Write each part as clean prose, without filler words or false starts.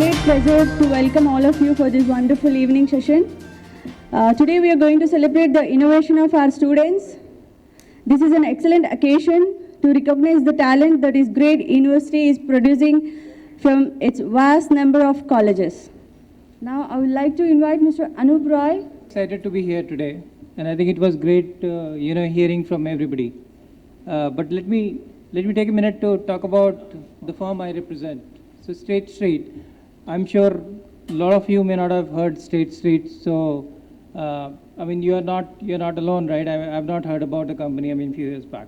great pleasure to welcome all of you for this wonderful evening session. Today we are going to celebrate the innovation of our students. This is an excellent occasion to recognize the talent that is great university is producing from its vast number of colleges. Now I would like to invite Mr. Anup Roy. Excited to be here today, and I think it was great, hearing from everybody. But let me take a minute to talk about the firm I represent. So State Street, I'm sure a lot of you may not have heard State Street. So I mean, you're not alone, right? I've not heard about the company. I mean, a few years back,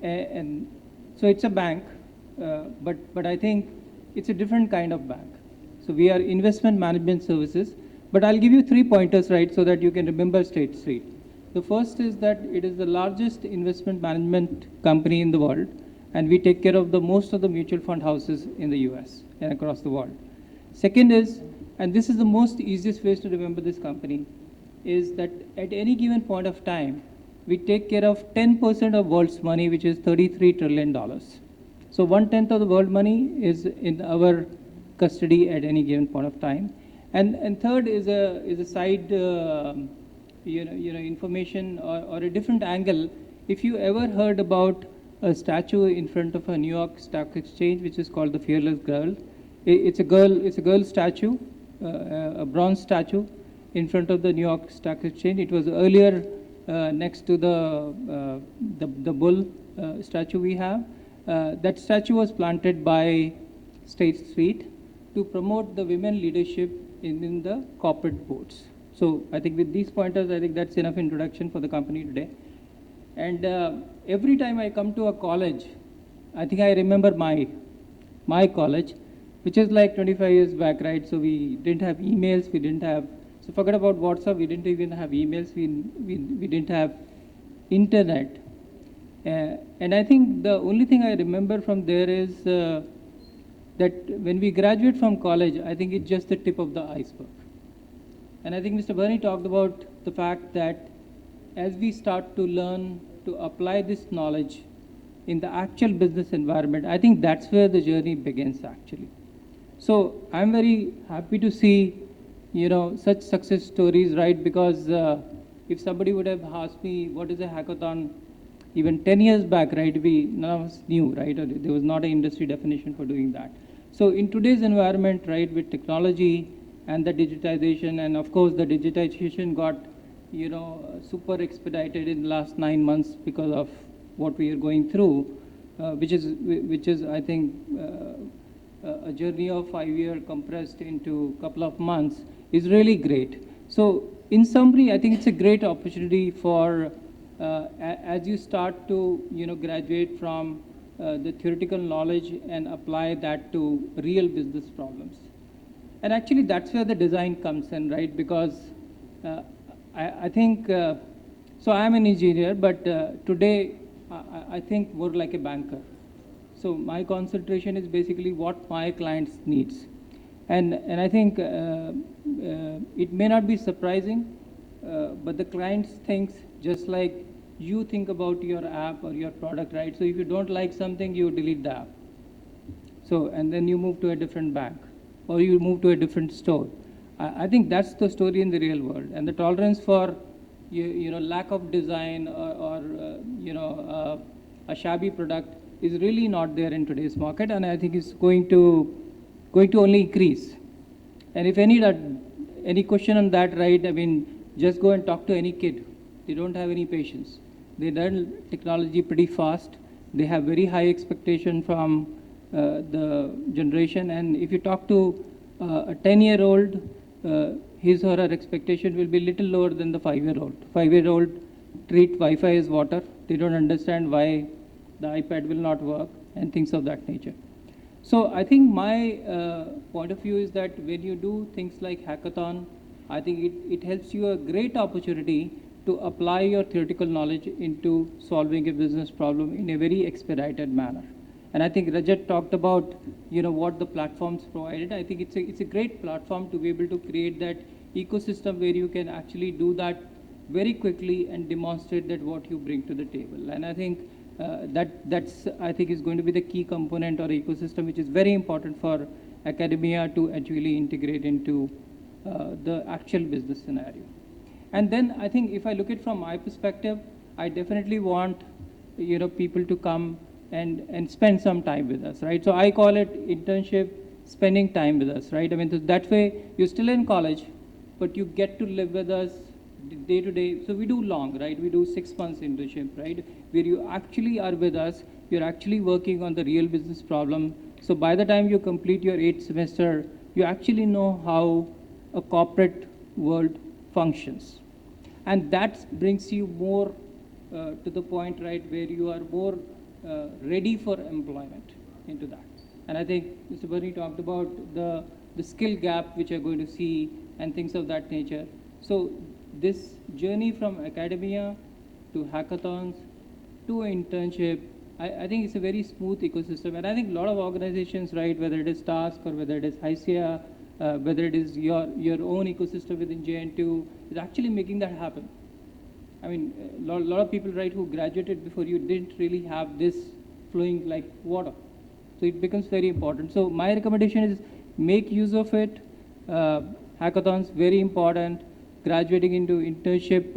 and so it's a bank, but I think it's a different kind of bank. So we are investment management services. But I'll give you 3 pointers, right, so that you can remember State Street. The first is that it is the largest investment management company in the world, and we take care of most of the mutual fund houses in the US and across the world. Second is, and this is the most easiest way to remember this company, is that at any given point of time, we take care of 10% of world's money, which is $33 trillion. So 1/10 of the world money is in our custody at any given point of time. And third is a side information or a different angle. If you ever heard about a statue in front of a New York Stock Exchange, which is called the Fearless Girl, it's a girl statue, a bronze statue in front of the New York Stock Exchange. It was earlier next to the bull statue we have. That statue was planted by State Street to promote the women leadership in the corporate boards. So I think with these pointers, I think that's enough introduction for the company today. And every time I come to a college, I think I remember my college, which is like 25 years back, right? So we didn't have emails, so forget about WhatsApp, we didn't even have emails, we didn't have internet. And I think the only thing I remember from there is that when we graduate from college, I think it's just the tip of the iceberg. And I think Mr. Bernie talked about the fact that as we start to learn to apply this knowledge in the actual business environment, I think that's where the journey begins actually. So I'm very happy to see, such success stories, right? Because if somebody would have asked me what is a hackathon even 10 years back, right, none of us knew, right? Or there was not an industry definition for doing that. So in today's environment, right, with technology and the digitization, and of course the digitization got, super expedited in the last 9 months because of what we are going through, which is I think a journey of 5 years compressed into a couple of months is really great. So in summary, I think it's a great opportunity for as you start to graduate from the theoretical knowledge and apply that to real business problems. And actually that's where the design comes in, right? Because I think, so I'm an engineer, but today I think more like a banker. So my concentration is basically what my clients needs. And I think it may not be surprising, but the clients thinks just like you think about your app or your product, right? So if you don't like something, you delete the app. So, and then you move to a different bank or you move to a different store. I think that's the story in the real world. And the tolerance for, lack of design or a shabby product is really not there in today's market. And I think it's going to only increase. And if any question on that, right, I mean, just go and talk to any kid. They don't have any patience. They learn technology pretty fast. They have very high expectation from the generation. And if you talk to a 10-year-old, his or her expectation will be little lower than the 5-year-old. 5-year-old treat Wi-Fi as water. They don't understand why the iPad will not work and things of that nature. So I think my point of view is that when you do things like hackathon, I think it helps you a great opportunity to apply your theoretical knowledge into solving a business problem in a very expedited manner. And I think Rajat talked about, what the platforms provided. I think it's a great platform to be able to create that ecosystem where you can actually do that very quickly and demonstrate that what you bring to the table. And I think that's I think is going to be the key component or ecosystem, which is very important for academia to actually integrate into the actual business scenario. And then I think if I look at from my perspective, I definitely want people to come and spend some time with us, right? So I call it internship, spending time with us, right? I mean, so that way you're still in college, but you get to live with us day to day. So we do long, right? We do 6 months internship, right? Where you actually are with us, you're actually working on the real business problem. So by the time you complete your 8th semester, you actually know how a corporate world functions. And that brings you more to the point, right, where you are more ready for employment into that. And I think Mr. Bernie talked about the skill gap which you're going to see and things of that nature. So this journey from academia to hackathons to internship, I think it's a very smooth ecosystem. And I think a lot of organizations, right, whether it is Task or whether it is ICEA, whether it is your own ecosystem within JN2, is actually making that happen. I mean, a lot of people, right, who graduated before you didn't really have this flowing like water. So it becomes very important. So my recommendation is make use of it. Hackathons, very important. Graduating into internship,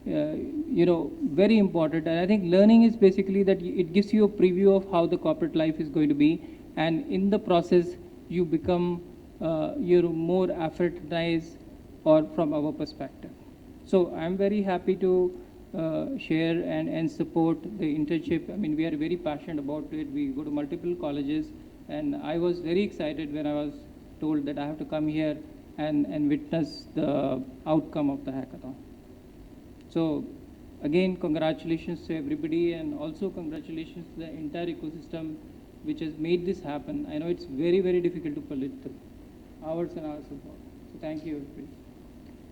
very important. And I think learning is basically that it gives you a preview of how the corporate life is going to be. And in the process, you become more Africanized or from our perspective. So I'm very happy to share and support the internship. I mean, we are very passionate about it. We go to multiple colleges, and I was very excited when I was told that I have to come here and witness the outcome of the hackathon. So again, congratulations to everybody, and also congratulations to the entire ecosystem which has made this happen. I know it's very, very difficult to pull it through. Hours and hours of work. So thank you, everybody.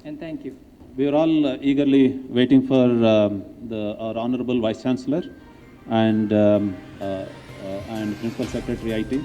And thank you. We are all eagerly waiting for our Honorable Vice Chancellor and Principal Secretary IT